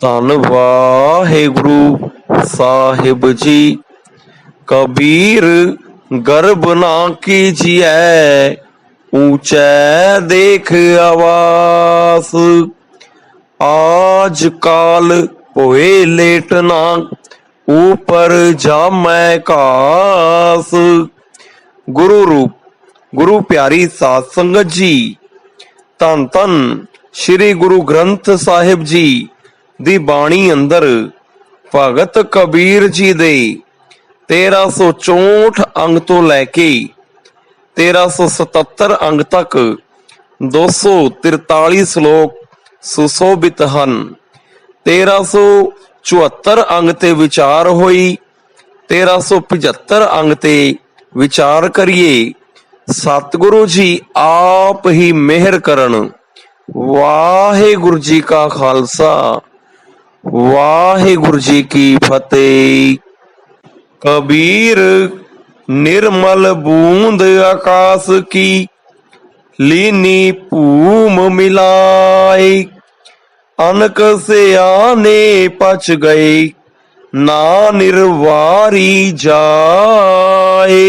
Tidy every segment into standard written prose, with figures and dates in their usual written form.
ਧੰਨ ਵਾਹਿਗੁਰੂ ਸਾਹਿਬ ਜੀ। ਕਬੀਰ ਗਰਬ ਨਾ ਕੀਜੀਐ, ऊंचे देख आवास। आज काल पोए लेटना, ऊपर जामै घास। गुरु रूप गुरु प्यारी साध संगत जी, धन धन श्री गुरु ग्रंथ साहिब जी दी बाणी अंदर भगत कबीर जी दे 1364 अंग तो लैके 1377 अंग तक 243 श्लोक सुशोभित ਹਨ। 1374 अंग ते विचार होई, 1375 अंग ते विचार करिए। सतगुरु जी आप ही मेहर करन। वाहिगुरु जी का खालसा, वाहिगुरु जी की फतेह। कबीर निर्मल बूंद आकाश की, लीनी भूम मिलाए। अनक से आने पच गए, ना निर्वारी जाए।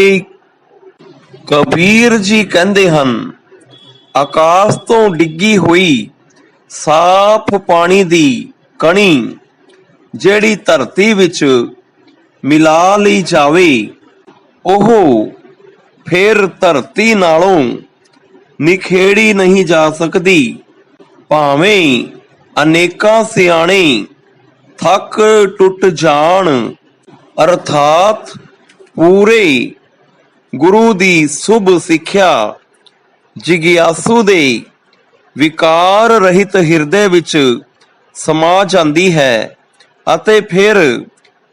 कबीर जी कहते हैं, आकाश तो डिग्गी हुई साफ पानी दी कणी ਜਿਹੜੀ ਧਰਤੀ ਵਿੱਚ ਮਿਲਾ ਲਈ ਜਾਵੇ, ਉਹ ਫਿਰ ਧਰਤੀ ਨਾਲੋਂ ਨਿਖੇੜੀ ਨਹੀਂ ਜਾ ਸਕਦੀ। ਭਾਵੇਂ ਅਨੇਕਾਂ ਸਿਆਣੇ ਥੱਕ ਟੁੱਟ ਜਾਣ, ਅਰਥਾਤ ਪੂਰੇ ਗੁਰੂ ਦੀ ਸੁਭ ਸਿੱਖਿਆ ਜਿਗਿਆਸੂ ਦੇ ਵਿਕਾਰ ਰਹਿਤ ਹਿਰਦੇ ਵਿੱਚ ਸਮਾ ਜਾਂਦੀ ਹੈ ਅਤੇ ਫਿਰ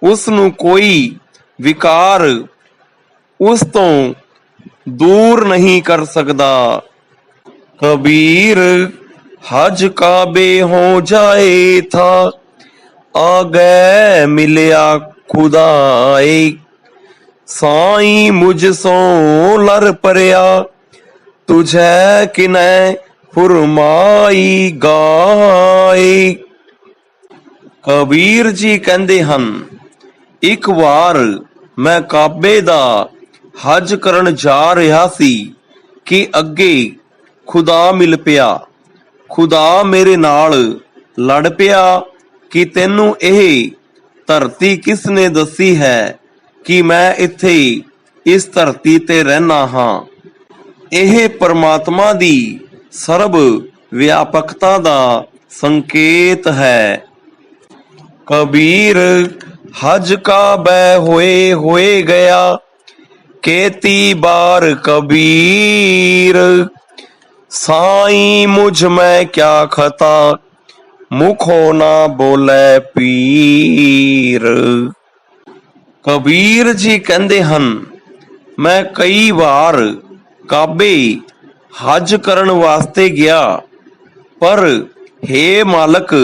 ਉਸ ਨੂੰ ਕੋਈ ਵਿਕਾਰ ਉਸ ਤੋਂ दूर नहीं कर सकता। कबीर हज काबे हो जाए था, आगे मिलया खुदाए। साई मुझसों लर परया, तुझे किने फुरमाई गाए। कबीर जी कहते हैं, एक बार मैं काबे दा हज करन जा रहा सी कि अगे खुदा मिल पिया। खुदा मेरे नाल लड़ पिया कि तैनू यह धरती किसने दसी है कि मैं इत्थे इस धरती ते रहना हाँ। यह परमात्मा दी सर्व व्यापकता दा संकेत है। कबीर हज का बै होए गया, केती बार कबीर। साई मुझ में क्या खता, मुखो ना बोले पीर। कबीर जी कहते हैं, मैं कई बार काबे हज करन वास्ते गया, पर हे मालक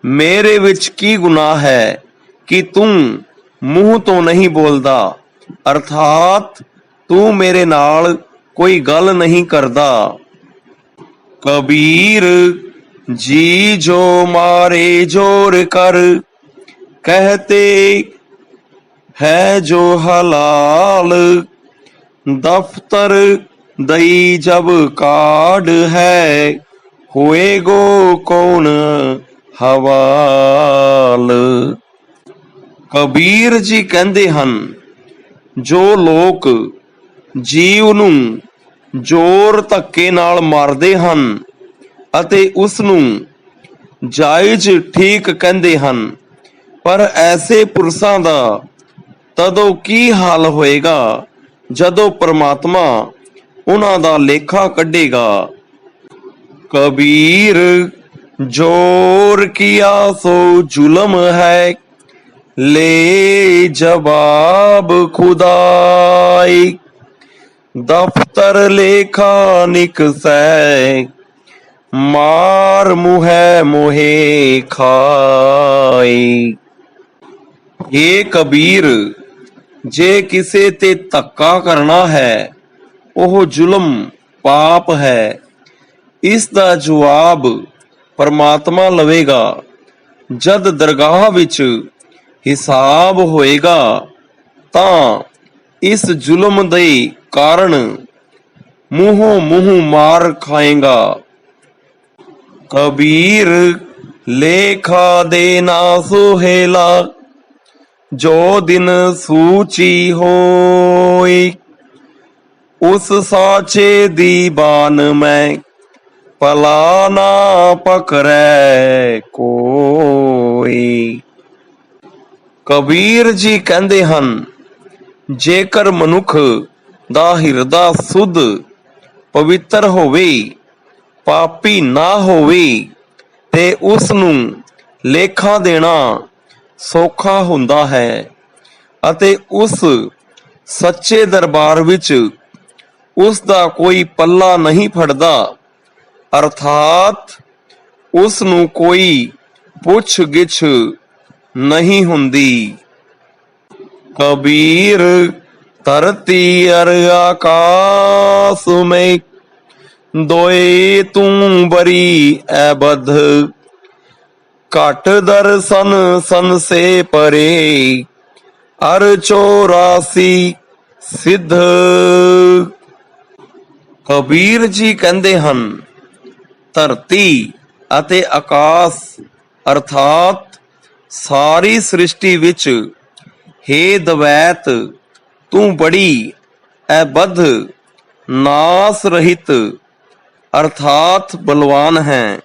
मेरे विच की गुनाह है कि तू मुंह तो नहीं बोलदा, अर्थात तू मेरे नाल कोई गल नहीं करदा। कबीर जी जो मारे जोर कर, कहते है जो हलाल। दफ्तर दई जब काड है, होएगो कौन हवाल। कबीर जी कहते हैं, जो लोग जीव ਨੂੰ ਜ਼ੋਰ ਧੱਕੇ ਨਾਲ ਮਾਰਦੇ ਹਨ ਅਤੇ ਉਸ ਨੂੰ ਜਾਇਜ਼ ਠੀਕ ਕਹਿੰਦੇ ਹਨ, ਪਰ ਐਸੇ ਪੁਰਸ਼ਾਂ ਦਾ ਤਦੋਂ ਕੀ ਹਾਲ ਹੋਏਗਾ ਜਦੋਂ ਪਰਮਾਤਮਾ ਉਹਨਾਂ ਦਾ ਲੇਖਾ ਕੱਢੇਗਾ। ਕਬੀਰ जोर किया सो जुल्म है, ले जवाब खुदाई। दफ्तर लेखा निकसै, मार मुहे मोहे खाई। हे कबीर, जे किसे ते धक्का करना है ओह जुल्म पाप है। इस दा जवाब परमात्मा लवेगा। ਜਦ ਦਰਗਾਹ ਵਿੱਚ ਹਿਸਾਬ ਹੋਏਗਾ ਤਾਂ ਇਸ ਜ਼ੁਲਮ ਦੇ ਕਾਰਨ ਮੂੰਹੋਂ ਮੂੰਹ ਮਾਰ ਖਾਏਗਾ। ਕਬੀਰ ਲੇਖਾ ਦੇ ਨਾ ਸੁਹੇਲਾ, ਜੋ ਦਿਨ ਸੂਚੀ ਹੋਈ। ਉਸ ਸਾਚੇ ਦੀ ਬਾਨ ਮੈਂ ਭਲਾ ਨਾ ਪਕੜੈ ਕੋਈ। ਕਬੀਰ ਜੀ ਕਹਿੰਦੇ ਹਨ, ਜੇਕਰ ਮਨੁੱਖ ਦਾ ਹਿਰਦਾ ਸੁੱਧ ਪਵਿੱਤਰ ਹੋਵੇ, ਪਾਪੀ ਨਾ ਹੋਵੇ, ਤੇ ਉਸ ਨੂੰ ਲੇਖਾ ਦੇਣਾ ਸੌਖਾ ਹੁੰਦਾ ਹੈ ਅਤੇ ਉਸ ਸੱਚੇ ਦਰਬਾਰ ਵਿੱਚ ਉਸ ਦਾ ਕੋਈ ਪੱਲਾ ਨਹੀਂ ਫੜਦਾ, ਅਰਥਾਤ ਉਸ ਨੂੰ ਕੋਈ ਪੁੱਛ ਗਿੱਛ ਨਹੀਂ ਹੁੰਦੀ। ਕਬੀਰ ਧਰਤੀ ਅਰ ਆਕਾਸ ਮੇਂ ਦੋਏ ਤੂੰ ਬਰੀ ਐ ਬਧ। ਘਟ ਦਰਸ਼ਨ ਸਨ ਸੇ ਪਰੇ ਅਰ 84 ਸਿੱਧ। ਕਬੀਰ ਜੀ ਕਹਿੰਦੇ ਹਨ, ਧਰਤੀ ਅਤੇ ਆਕਾਸ਼ ਅਰਥਾਤ ਸਾਰੀ ਸ੍ਰਿਸ਼ਟੀ ਵਿੱਚ ਹੇ ਦਵੈਤ ਤੂੰ ਬੜੀ ਐਬਧ ਨਾਸ ਰਹਿਤ ਅਰਥਾਤ ਬਲਵਾਨ ਹੈ।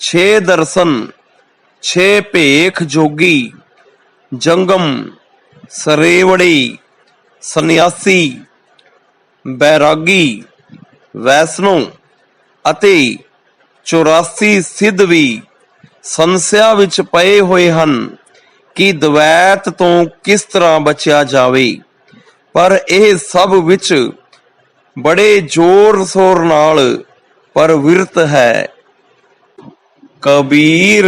6 ਦਰਸ਼ਨ 6 ਭੇਖ ਜੋਗੀ, ਜੰਗਮ, ਸਰੇਵੜੀ, ਸੰਨਿਆਸੀ, ਬੈਰਾਗੀ, ਵੈਸ਼ਨੋ ਅਤੇ 84 ਸਿੱਧ ਵੀ ਸੰਸਿਆ ਵਿੱਚ ਪਏ ਹੋਏ ਹਨ ਕਿ ਦਵੈਤ ਤੋਂ ਕਿਸ ਤਰ੍ਹਾਂ ਬਚਿਆ ਜਾਵੇ, ਪਰ ਇਹ ਸਭ ਵਿੱਚ ਬੜੇ ਜ਼ੋਰ ਸ਼ੋਰ ਨਾਲ ਪ੍ਰਵਿਰਤ ਹੈ। ਕਬੀਰ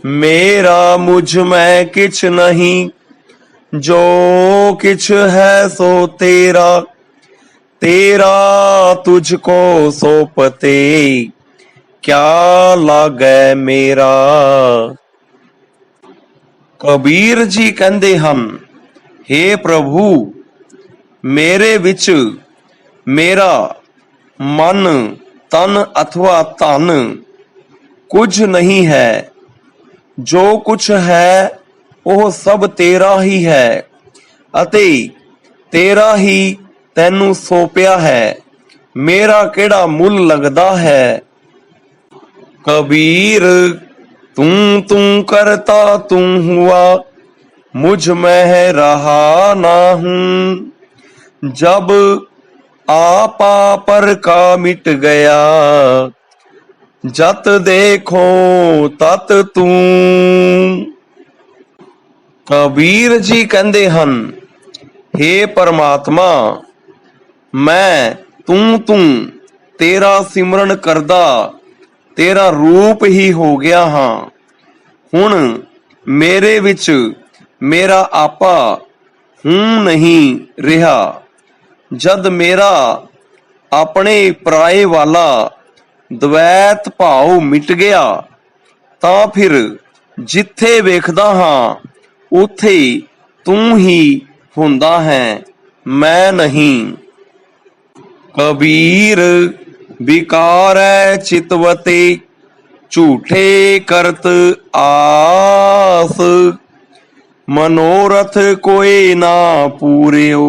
ਮੇਰਾ ਮੁਝ ਮੈਂ ਕਿਛ ਨਹੀਂ, ਜੋ ਕਿਛ ਹੈ ਸੋ ਤੇਰਾ, तेरा तुझको सौंपते क्या लागै मेरा। ਕਬੀਰ ਜੀ ਕਹਿੰਦੇ ਹਨ, हे ਪ੍ਰਭੂ ਮੇਰੇ ਵਿੱਚ ਮੇਰਾ ਮਨ, ਤਨ ਅਥਵਾ ਧਨ ਕੁਝ ਨਹੀਂ ਹੈ। ਜੋ ਕੁਛ ਹੈ ਉਹ ਸਭ ਤੇਰਾ ਹੀ ਹੈ ਅਤੇ ਤੇਰਾ ਹੀ ਤੈਨੂੰ ਸੌਂਪਿਆ ਹੈ। ਮੇਰਾ ਕਿਹੜਾ ਮੁੱਲ ਲੱਗਦਾ ਹੈ। ਕਬੀਰ ਤੂੰ ਤੂੰ ਕਰਤਾ ਤੂੰ ਹੁਆ, मुझ में रहा ना हूं। जब आपा पर का मिट गया, जत देखो तत तू। कबीर जी कहते हैं, हे परमात्मा मैं तू तेरा सिमरन करदा तेरा रूप ही हो गया हाँ। हुण मेरे विच मेरा आपा हूं नहीं रहा। जद मेरा अपने पराए वाला द्वैत भाव मिट गया तां फिर जिथे वेखदा हां उथे तू ही हुंदा है, मैं नहीं। कबीर विकार चितवते झूठे करत आस, मनोरथ कोई ना पूरियो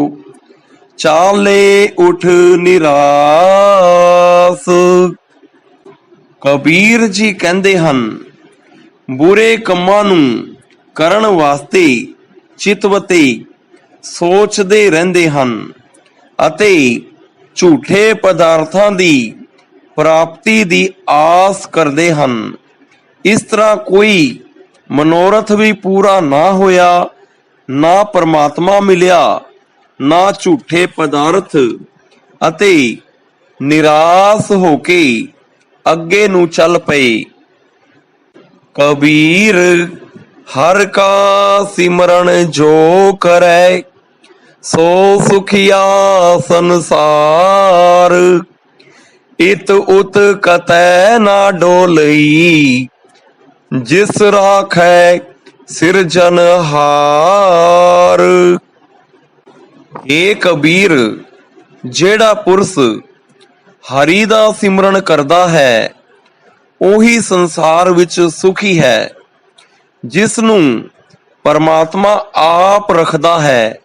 चाले उठ निरास। कबीर जी कहते हैं, बुरे कम्मां नूं करन वास्ते चितवते सोचते रहंदे हन अते झूठे पदार्थां दी प्राप्ति दी आस करते हैं। इस तरह कोई मनोरथ भी पूरा ना होया, ना परमात्मा मिलिया, ना झूठे पदार्थ अते निराश होके अगे नू चल पे। कबीर हर का सिमरन जो करे सो सुखिया संसार, इत उत कतै ना डोलई जिस राखै सिरजनहार। हे कबीर, ਜਿਹੜਾ ਪੁਰਸ਼ ਹਰੀ ਦਾ ਸਿਮਰਨ ਕਰਦਾ ਹੈ ਉਹੀ ਸੰਸਾਰ ਵਿੱਚ ਸੁਖੀ ਹੈ। ਜਿਸ ਨੂੰ ਪਰਮਾਤਮਾ ਆਪ ਰੱਖਦਾ ਹੈ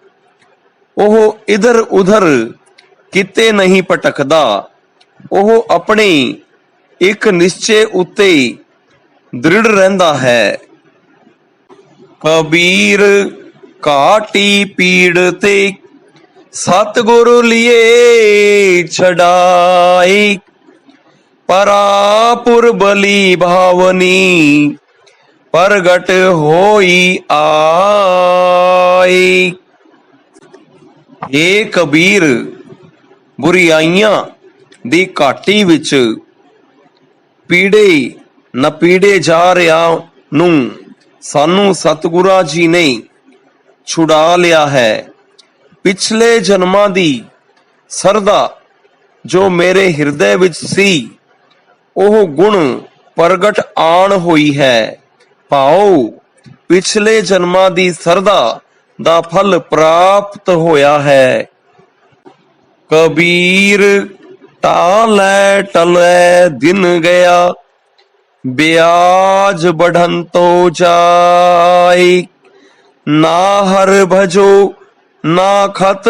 ਉਹ ਇਧਰ ਉਧਰ ਕਿਤੇ ਨਹੀਂ ਭਟਕਦਾ। ਉਹ ਆਪਣੇ ਇੱਕ ਨਿਸ਼ਚੇ ਉੱਤੇ ਦ੍ਰਿੜ ਰਹਿੰਦਾ ਹੈ। ਕਬੀਰ ਘਾਟੀ ਪੀੜ ਤੇ ਸਤਿਗੁਰ ਲਿਏ ਛਡਾਈ। ਪਰਾਪੁਰ ਬਲੀ ਭਾਵਨੀ ਪ੍ਰਗਟ ਹੋਈ ਆਈ। ਏ ਕਬੀਰ, ਬੁਰੀਆਈਆਂ ਦੀ ਘਾਟੀ ਵਿੱਚ ਪੀੜੇ ਨਪੀੜੇ ਜਾ ਰਿਹਾ ਨੂੰ ਸਾਨੂੰ ਸਤਿਗੁਰਾਂ ਜੀ ਨੇ ਛੁਡਾ ਲਿਆ ਹੈ। ਪਿਛਲੇ ਜਨਮਾਂ ਦੀ ਸਰਦਾ ਜੋ ਮੇਰੇ ਹਿਰਦੇ ਵਿੱਚ ਸੀ ਉਹ ਗੁਣ ਪ੍ਰਗਟ ਆਣ ਹੋਈ ਹੈ। ਭਾਉ ਪਿਛਲੇ ਜਨਮਾਂ ਦੀ ਸਰਦਾ ਦਾ ਫਲ ਪ੍ਰਾਪਤ ਹੋਇਆ ਹੈ। ਕਬੀਰ ਟਾਲੇ ਟਲੇ ਦਿਨ ਗਿਆ ਬਿਆਜ ਬੜਨ ਤੋਂ ਜਾਈ। ਨਾ ਹਰ ਭਜੋ ਨਾ ਖਤ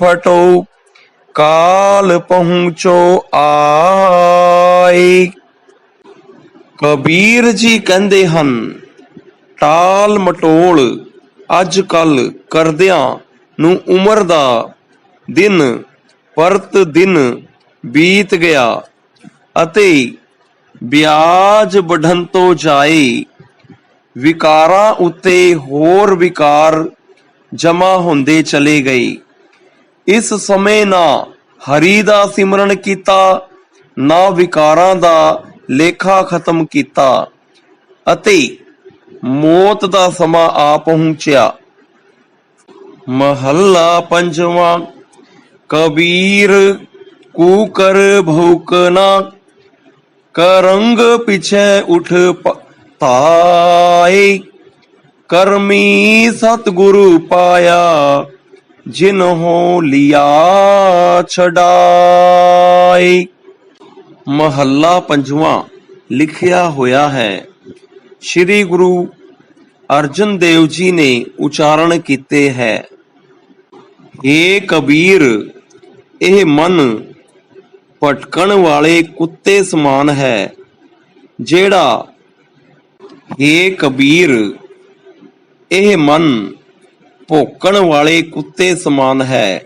ਫਟੋ ਕਾਲ ਪਹੁੰਚੋ ਆਈ। ਕਬੀਰ ਜੀ ਕਹਿੰਦੇ ਹਨ ਟਾਲ ਮਟੋਲ ਅੱਜ ਕੱਲ ਕਰਦਿਆਂ ਨੂੰ ਉਮਰ ਦਾ ਦਿਨ ਪਰਤ ਦਿਨ ਬੀਤ ਗਿਆ ਅਤੇ ਵਿਆਜ ਵਧਣ ਤੋਂ ਜਾਏ। ਵਿਕਾਰਾਂ ਉੱਤੇ ਹੋਰ ਵਿਕਾਰ ਜਮਾ ਹੁੰਦੇ ਚਲੇ ਗਏ। ਇਸ ਸਮੇਂ ਨਾ ਹਰੀ ਦਾ ਸਿਮਰਨ ਕੀਤਾ ਨਾ ਵਿਕਾਰਾਂ ਦਾ ਲੇਖਾ ਖਤਮ ਕੀਤਾ ਅਤੇ ਮੌਤ ਦਾ ਸਮਾਂ ਆ ਪਹੁੰਚਿਆ। ਮਹੱਲਾ ਪੰਜਵਾਂ। ਕਬੀਰ ਕੂਕਰ ਭੂਕਨਾ ਕਰੰਗ ਪਿਛੇ ਉਠ ਪਾਏ। ਕਰਮੀ ਸਤਿਗੁਰੂ ਪਾਇਆ ਜਿਨਹੁ ਲਿਆ ਛਡਾਏ। ਮਹੱਲਾ ਪੰਜਵਾਂ ਲਿਖਿਆ ਹੋਇਆ ਹੈ। ਸ਼੍ਰੀ ਗੁਰੂ ਅਰਜਨ ਦੇਵ ਜੀ ਨੇ ਉਚਾਰਨ ਕੀਤੇ ਹੈ। ਏ ਕਬੀਰ, ਇਹ ਮਨ ਭਟਕਣ ਵਾਲੇ ਕੁੱਤੇ ਸਮਾਨ ਹੈ। ਜਿਹੜਾ ਏ ਕਬੀਰ, ਇਹ ਮਨ ਭੋਕਣ ਵਾਲੇ ਕੁੱਤੇ ਸਮਾਨ ਹੈ।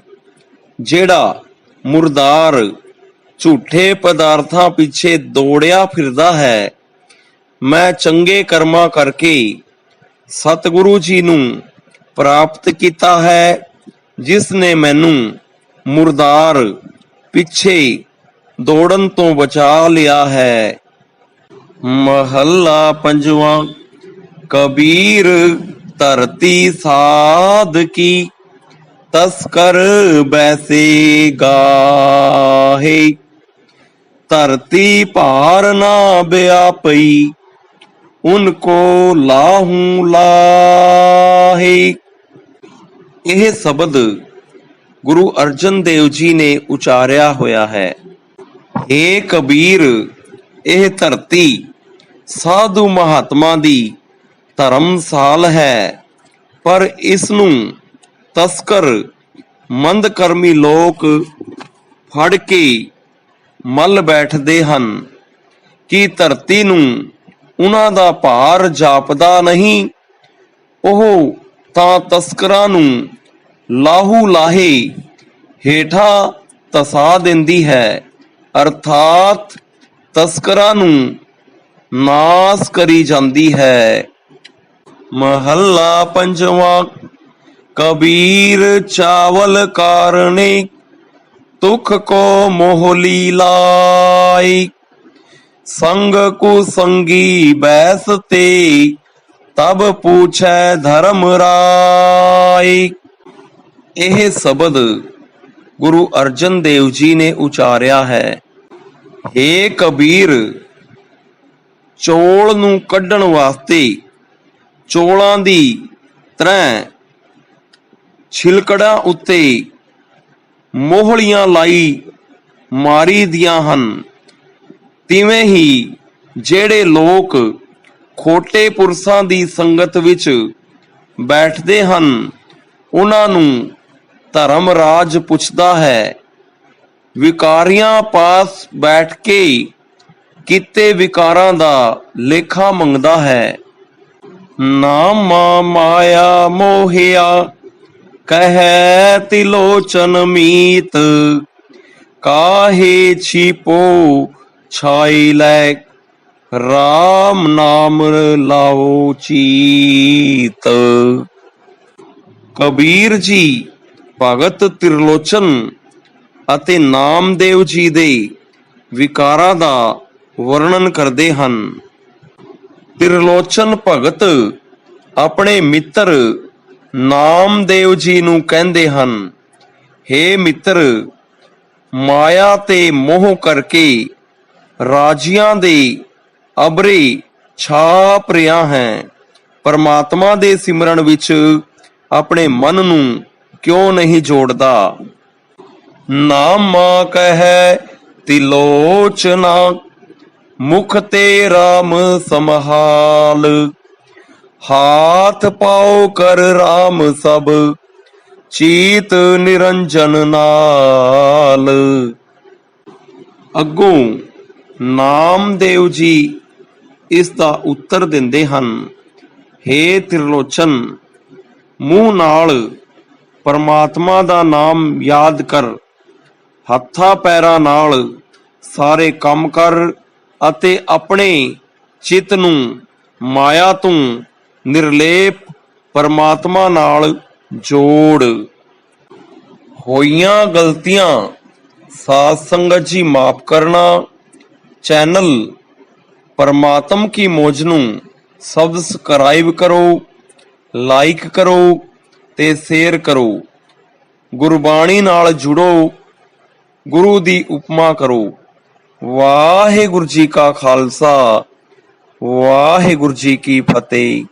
ਜਿਹੜਾ ਮੁਰਦਾਰ ਝੂਠੇ ਪਦਾਰਥਾਂ ਪਿੱਛੇ ਦੌੜਿਆ ਫਿਰਦਾ ਹੈ। ਮੈਂ ਚੰਗੇ ਕਰਮਾਂ ਕਰਕੇ ਸਤਿਗੁਰੂ ਜੀ ਨੂੰ ਪ੍ਰਾਪਤ ਕੀਤਾ ਹੈ, ਜਿਸ ਨੇ ਮੈਨੂੰ ਮੁਰਦਾਰ ਪਿੱਛੇ ਦੌੜਨ ਤੋਂ ਬਚਾ ਲਿਆ ਹੈ। ਮਹੱਲਾ ਪੰਜਵਾਂ। ਕਬੀਰ ਧਰਤੀ ਸਾਧ ਕੀ ਤਸਕਰ ਬੈਸੇ ਗਾਹੇ। ਧਰਤੀ ਭਾਰ ਨਾ ਬਿਆਪਈ ਉਨਕੋ ਲਾਹੂ ਲਾਹੇ। ਇਹ ਸ਼ਬਦ ਗੁਰੂ ਅਰਜਨ ਦੇਵ ਜੀ ਨੇ ਉਚਾਰਿਆ ਹੋਇਆ ਹੈ। ਏ ਕਬੀਰ, ਇਹ ਧਰਤੀ ਸਾਧੂ ਮਹਾਤਮਾ ਦੀ ਧਰਮਸਾਲ ਹੈ, ਪਰ ਇਸ ਨੂੰ ਤਸਕਰ ਮੰਦਕਰਮੀ ਲੋਕ ਫੜ ਕੇ ਮੱਲ ਬੈਠਦੇ ਹਨ। ਕਿ ਧਰਤੀ ਨੂੰ ਉਹਨਾਂ ਦਾ ਭਾਰ ਜਾਪਦਾ ਨਹੀਂ। ਉਹ ਤਾਂ ਤਸਕਰਾਂ ਨੂੰ ਲਾਹੂ ਲਾਹੇ ਹੇਠਾਂ ਤਸਾ ਦਿੰਦੀ ਹੈ, ਅਰਥਾਤ ਤਸਕਰਾਂ ਨੂੰ ਨਾਸ ਕਰੀ ਜਾਂਦੀ ਹੈ। ਮਹੱਲਾ ਪੰਜਵਾਂ। ਕਬੀਰ ਚਾਵਲ ਕਾਰਣੇ ਤੁਖ ਕੋ ਮੋਹਲੀ ਲਾਈ। ਸੰਗ ਕੁ ਸੰਗੀ ਬੈਸ ਤੇ ਤਬ ਪੁੱਛੈ ਧਰਮ ਰਾਈ। ਇਹ ਸ਼ਬਦ ਗੁਰੂ ਅਰਜਨ ਦੇਵ ਜੀ ਨੇ ਉਚਾਰਿਆ ਹੈ। ਏ ਕਬੀਰ, ਚੌਲ ਨੂੰ ਕੱਢਣ ਵਾਸਤੇ ਚੌਲਾਂ ਦੀ ਤਰ੍ਹਾਂ ਛਿਲਕੜਾਂ ਉੱਤੇ ਮੋਹਲੀਆਂ ਲਾਈ ਮਾਰੀ ਦੀਆਂ ਹਨ। ਤਿਵੇਂ ਹੀ ਜਿਹੜੇ ਲੋਕ ਖੋਟੇ ਪੁਰਸ਼ਾਂ ਦੀ ਸੰਗਤ ਵਿੱਚ ਬੈਠਦੇ ਹਨ, ਉਹਨਾਂ ਨੂੰ ਧਰਮਰਾਜ ਪੁੱਛਦਾ ਹੈ, ਵਿਕਾਰੀਆਂ ਪਾਸ ਬੈਠ ਕੇ ਕੀਤੇ ਵਿਕਾਰਾਂ ਦਾ ਲੇਖਾ ਮੰਗਦਾ ਹੈ। ਨਾਮ ਮਾਇਆ ਮੋਹਿਆ ਕਹਿ ਤਿਲੋਚਨ ਮੀਤ, ਕਾਹੇ ਛਿਪੋ ਛਾਈ ਲੈ ਰਾਮ ਨਾਮ ਲਾਓ ਚੀਤ। ਕਬੀਰ ਜੀ ਭਗਤ ਤਿਰਲੋਚਨ ਅਤੇ ਨਾਮਦੇਵ ਜੀ ਦੇ ਵਿਕਾਰਾਂ ਦਾ ਵਰਣਨ ਕਰਦੇ ਹਨ। ਤਿਰਲੋਚਨ ਭਗਤ ਆਪਣੇ ਮਿੱਤਰ ਨਾਮਦੇਵ ਜੀ ਨੂੰ ਕਹਿੰਦੇ ਹਨ, ਹੇ ਮਿੱਤਰ, ਮਾਇਆ ਤੇ ਮੋਹ ਕਰਕੇ ਰਾਜਿਆਂ ਦੇ ਅਬਰੇ ਛਾਪ ਰਿਹਾ ਹੈ। ਪਰਮਾਤਮਾ ਦੇ ਸਿਮਰਨ ਵਿੱਚ ਆਪਣੇ ਮਨ ਨੂੰ ਕਿਉਂ ਨਹੀਂ ਜੋੜਦਾ। ਨਾਮਾ ਕਹਿ ਤਿਲੋਚਨਾ, ਮੁਖ ਤੇ ਰਾਮ ਸਮਹਾਲ, ਹਾਥ ਪਾਉ ਕਰ ਰਾਮ ਸਭ, ਚੀਤ ਨਿਰੰਜਨ ਨਾਲ। ਅੱਗੋਂ ਨਾਮਦੇਵ ਜੀ ਇਸ ਦਾ ਉੱਤਰ ਦਿੰਦੇ ਹਨ, ਹੇ ਤਿਰਲੋਚਨ, ਮੂੰਹ ਨਾਲ ਪਰਮਾਤਮਾ ਦਾ ਨਾਮ ਯਾਦ ਕਰ, ਹੱਥਾਂ ਪੈਰਾਂ ਨਾਲ ਸਾਰੇ ਕੰਮ ਕਰ ਅਤੇ ਆਪਣੇ ਚਿੱਤ ਨੂੰ ਮਾਇਆ ਤੋਂ ਨਿਰਲੇਪ ਪਰਮਾਤਮਾ ਨਾਲ ਜੋੜ। ਹੋਈਆਂ ਗਲਤੀਆਂ ਸਾਧ ਸੰਗਤ ਜੀ ਮਾਫ ਕਰਨਾ। ਚੈਨਲ ਪਰਮਾਤਮ ਕੀ ਮੌਜ ਨੂੰ ਸਬਸਕ੍ਰਾਈਬ ਕਰੋ, ਲਾਈਕ ਕਰੋ ਤੇ ਸ਼ੇਅਰ ਕਰੋ। ਗੁਰਬਾਣੀ ਨਾਲ ਜੁੜੋ, ਗੁਰੂ ਦੀ ਉਪਮਾ ਕਰੋ। ਵਾਹਿਗੁਰੂ ਜੀ ਕਾ ਖਾਲਸਾ, ਵਾਹਿਗੁਰੂ ਜੀ ਕੀ ਫਤਿਹ।